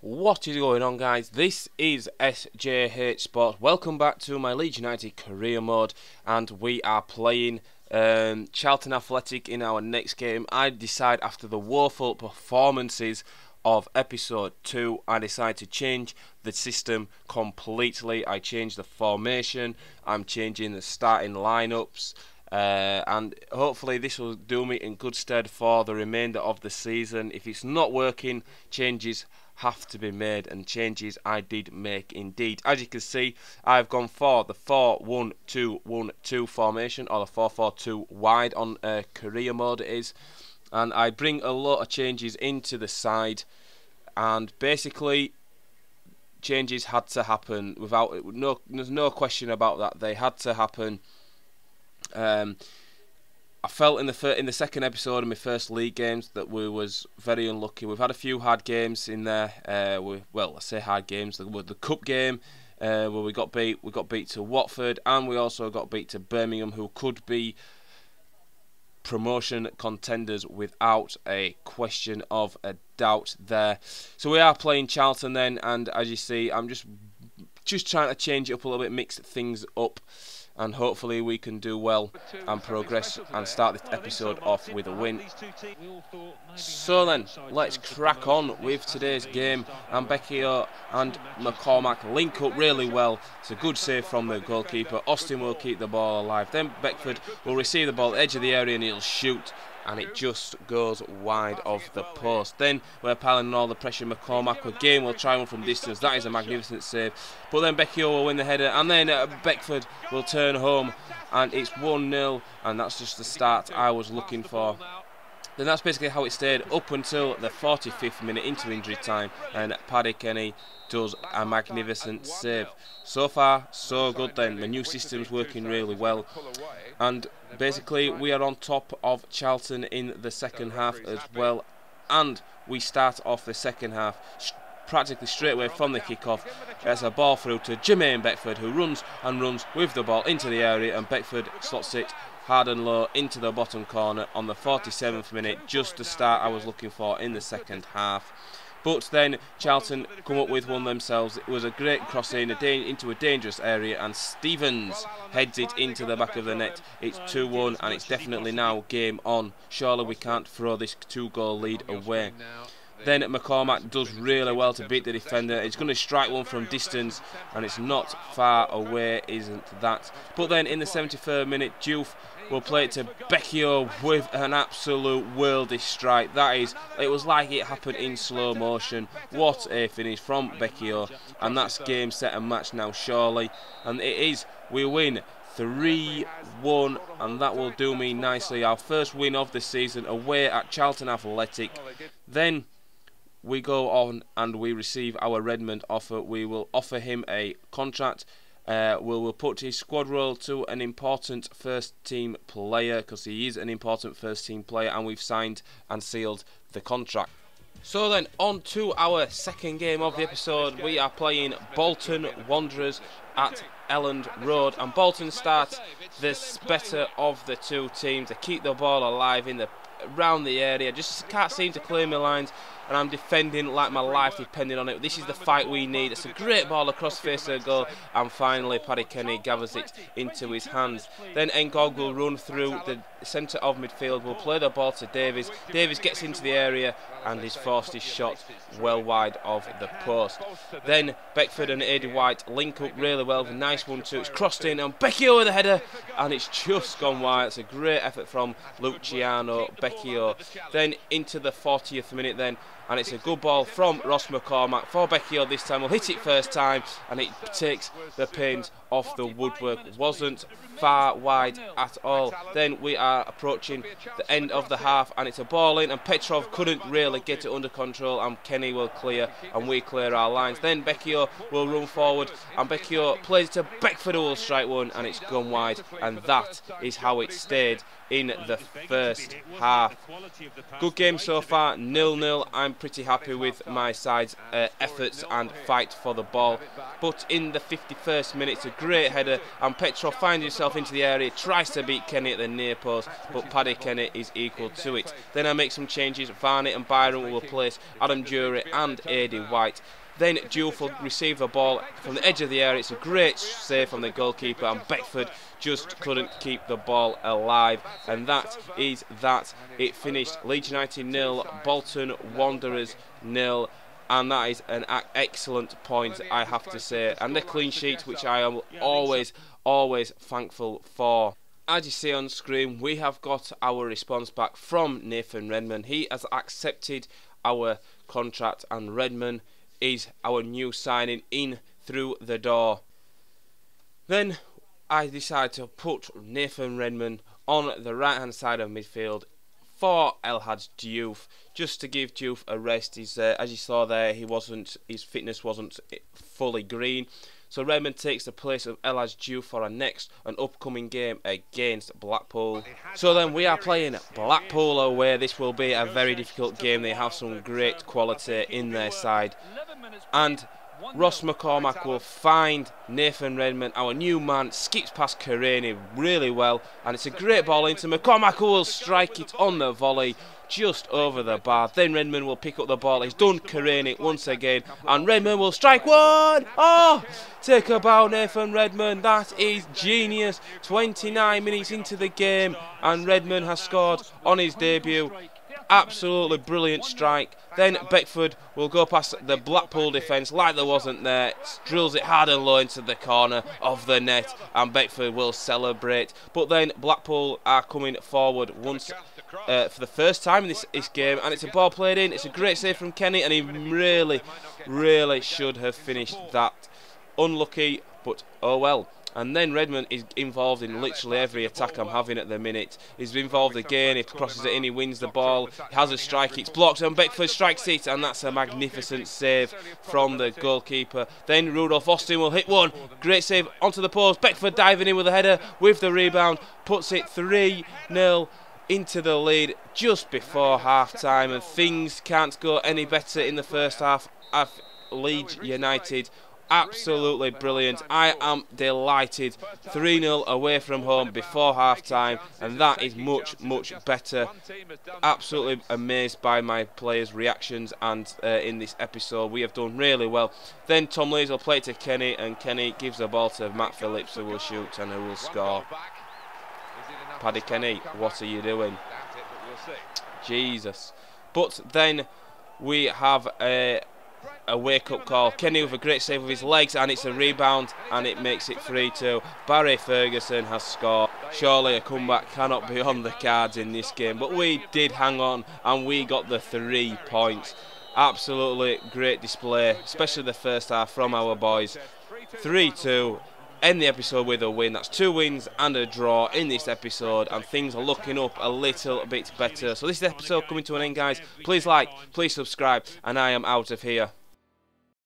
What is going on, guys? This is SJH Sports. Welcome back to my Leeds United career mode, and we are playing Charlton Athletic in our next game. I decide after the woeful performances of episode 2, I decide to change the system completely. I change the formation, I'm changing the starting lineups, and hopefully this will do me in good stead for the remainder of the season. If it's not working, changes have to be made, and changes I did make indeed. As you can see, I've gone for the 4-1-2-1-2 formation, or the 4-4-2 wide on career mode it is, and I bring a lot of changes into the side, and basically changes had to happen there's no question about that. They had to happen. I felt in the second episode of my first league games that we was very unlucky. We've had a few hard games in there. I say hard games. The cup game where we got beat to Watford, and we also got beat to Birmingham, who could be promotion contenders without a question of a doubt there. So we are playing Charlton then, and as you see, I'm just trying to change it up a little bit, mix things up, and hopefully we can do well and progress and start this episode off with a win. So then, let's crack on with today's game. And Becchio and McCormack link up really well. It's a good save from the goalkeeper. Austin will keep the ball alive. Then Beckford will receive the ball at the edge of the area and he'll shoot, and it just goes wide of the post. Then we're piling on all the pressure. McCormack again will try one from distance. That is a magnificent save. But then Becchio will win the header, and then Beckford will turn home, and it's 1-0, and that's just the start I was looking for. Then that's basically how it stayed up until the 45th minute into injury time, and Paddy Kenny does a magnificent save. So far, so good then. The new system's working really well, and basically we are on top of Charlton in the second half as well, and we start off the second half practically straight away from the kick-off. There's a ball through to Jermaine Beckford, who runs and runs with the ball into the area, and Beckford slots it hard and low into the bottom corner on the 47th minute, just the start I was looking for in the second half. But then Charlton come up with one themselves. It was a great cross into a dangerous area, and Stevens heads it into the back of the net. It's 2-1, and it's definitely now game on. Surely we can't throw this 2-goal lead away. Then McCormack does really well to beat the defender. It's going to strike one from distance, and it's not far away, isn't that? But then in the 73rd minute, Diouf will play it to Becchio with an absolute worldy strike. It was like it happened in slow motion. What a finish from Becchio, and that's game, set and match now, surely. And it is, we win 3-1, and that will do me nicely. Our first win of the season away at Charlton Athletic. Then we go on and we receive our Redmond offer. We will offer him a contract. We'll put his squad role to an important first team player, because he is an important first team player, and we've signed and sealed the contract. So then, on to our second game of the episode. We are playing Bolton Wanderers at Elland Road, and Bolton start this better of the two teams. They keep the ball alive around the area, just can't seem to clear my lines, and I'm defending like my life depending on it. This is the fight we need. It's a great ball across face of the goal, and finally Paddy Kenny gathers it into his hands. Then Ngog will run through the centre of midfield, will play the ball to Davies. Davies gets into the area and he's forced his shot well wide of the post. Then Beckford and Eddie White link up really well. Nice 1-2. It's crossed in, and Becchio with the header, and it's just gone wide. It's a great effort from Luciano Becchio. Then into the 40th minute then, and it's a good ball from Ross McCormack for Becchio this time. Will hit it first time, and it takes the paint off the woodwork. Wasn't far wide at all. Then we are approaching the end of the half, and it's a ball in, and Petrov couldn't really get it under control, and Kenny will clear, and we clear our lines. Then Becchio will run forward, and Becchio plays it to Beckford, who will strike one, and it's gone wide, and that is how it stayed in the first half. Good game so far, 0-0. I'm pretty happy with my side's efforts and fight for the ball. But in the 51st minute, it's a great header, and Petrov finds himself into the area, tries to beat Kenny at the near post, but Paddy Kenny is equal to it. Then I make some changes. Varney and Byron will replace Adam Jury and Adi White. Then Diouf will receive the ball from the edge of the area. It's a great save from the goalkeeper, and Beckford just couldn't keep the ball alive. And that is that. It finished Leeds United 0, Bolton Wanderers 0. And that is an excellent point, I have to say. And the clean sheet, which I am always thankful for. As you see on screen, we have got our response back from Nathan Redmond. He has accepted our contract, and Redmond is our new signing in through the door. Then I decided to put Nathan Redmond on the right hand side of midfield for Elhadj Diouf, just to give Diouf a rest. As you saw there, his fitness wasn't fully green. So Redmond takes the place of Elhadj Diouf for an upcoming game against Blackpool. So then we are playing Blackpool away. This will be a very difficult game. They have some great quality in their side. And Ross McCormack will find Nathan Redmond, our new man, skips past Kareni really well, and it's a great ball into McCormack, who will strike it on the volley just over the bar. Then Redmond will pick up the ball. He's done Kareni once again, and Redmond will strike one. Oh, take a bow, Nathan Redmond. That is genius. 29 minutes into the game, and Redmond has scored on his debut. Absolutely brilliant strike. Then Beckford will go past the Blackpool defence like there wasn't there, drills it hard and low into the corner of the net, and Beckford will celebrate. But then Blackpool are coming forward once for the first time in this game, and it's a ball played in. It's a great save from Kenny, and he really should have finished that. Unlucky, but oh well. And then Redmond is involved in literally every attack I'm having at the minute. He's involved again, he crosses it in, he wins the ball, he has a strike, it's blocked, and Beckford strikes it, and that's a magnificent save from the goalkeeper. Then Rudolf Austin will hit one, great save onto the post, Beckford diving in with a header with the rebound, puts it 3-0 into the lead just before half-time, and things can't go any better in the first half of Leeds United. Absolutely brilliant. I am delighted. 3-0 away from home before half time, and that is much better. Absolutely amazed by my players' reactions, and in this episode we have done really well. Then Tom Lees will play it to Kenny, and Kenny gives the ball to Matt Phillips, who will shoot and who will score. Paddy Kenny, what are you doing? Jesus. But then we have a wake-up call. Kenny with a great save with his legs, and it's a rebound, and it makes it 3-2. Barry Ferguson has scored. Surely a comeback cannot be on the cards in this game, but we did hang on, and we got the 3 points. Absolutely great display, especially the first half from our boys. 3-2. End the episode with a win. That's 2 wins and a draw in this episode, and things are looking up a little bit better. So this is the episode coming to an end, guys. Please like, please subscribe, and I am out of here.